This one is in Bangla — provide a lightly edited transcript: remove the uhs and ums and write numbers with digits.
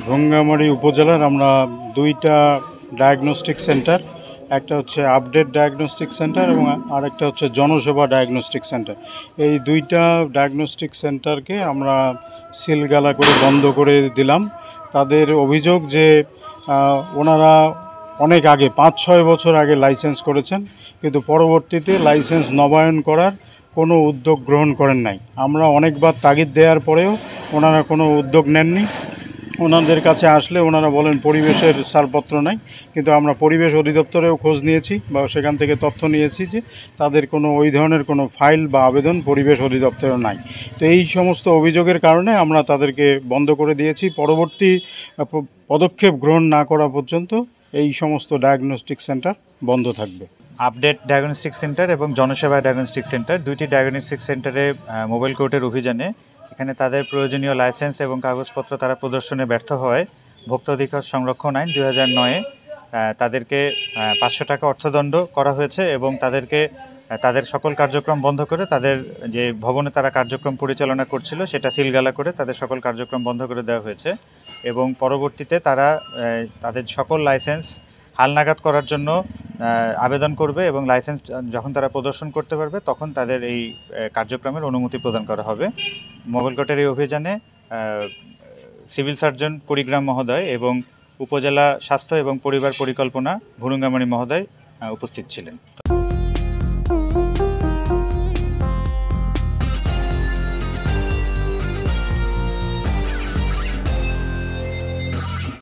ভুঙ্গামারী উপজেলার আমরা দুইটা ডায়াগনস্টিক সেন্টার, একটা হচ্ছে আপডেট ডায়াগনস্টিক সেন্টার এবং আরেকটা হচ্ছে জনসেবা ডায়াগনস্টিক সেন্টার। এই দুইটা ডায়াগনস্টিক সেন্টারকে আমরা সিলগালা করে বন্ধ করে দিলাম। তাদের অভিযোগ যে ওনারা অনেক আগে 5-6 বছর আগে লাইসেন্স করেছেন, কিন্তু পরবর্তীতে লাইসেন্স নবায়ন করার কোনো উদ্যোগ গ্রহণ করেন নাই। আমরা অনেকবার তাগিদ দেওয়ার পরেও ওনারা কোনো উদ্যোগ নেননি। ওনাদের কাছে আসলে ওনারা বলেন পরিবেশের ছাড়পত্র নাই, কিন্তু আমরা পরিবেশ অধিদপ্তরেও খোঁজ নিয়েছি বা সেখান থেকে তথ্য নিয়েছি যে তাদের কোনো ওই ধরনের কোনো ফাইল বা আবেদন পরিবেশ অধিদপ্তরেও নাই। তো এই সমস্ত অভিযোগের কারণে আমরা তাদেরকে বন্ধ করে দিয়েছি। পরবর্তী পদক্ষেপ গ্রহণ না করা পর্যন্ত এই সমস্ত ডায়াগনস্টিক সেন্টার বন্ধ থাকবে। আপডেট ডায়াগনস্টিক সেন্টার এবং জনসেবা ডায়াগনস্টিক সেন্টার, দুইটি ডায়াগনস্টিক সেন্টারে মোবাইল কোর্টের অভিযানে এখানে তাদের প্রয়োজনীয় লাইসেন্স এবং কাগজপত্র তারা প্রদর্শনে ব্যর্থ হয় ভোক্তা অধিকার সংরক্ষণ আইন 2009-এ তাদেরকে 500 টাকা অর্থদণ্ড করা হয়েছে এবং তাদেরকে তাদের সকল কার্যক্রম বন্ধ করে, তাদের যে ভবনে তারা কার্যক্রম পরিচালনা করছিল সেটা সিলগালা করে তাদের সকল কার্যক্রম বন্ধ করে দেওয়া হয়েছে এবং পরবর্তীতে তারা তাদের সকল লাইসেন্স হালনাগাদ করার জন্য আবেদন করবে এবং লাইসেন্স যখন তারা প্রদর্শন করতে পারবে তখন তাদের এই কার্যক্রমের অনুমতি প্রদান করা হবে। মোবাইল কোর্টের এই অভিযানে সিভিল সার্জন কুড়িগ্রাম মহোদয় এবং উপজেলা স্বাস্থ্য এবং পরিবার পরিকল্পনা ভুরুঙ্গামারী মহোদয় উপস্থিত ছিলেন।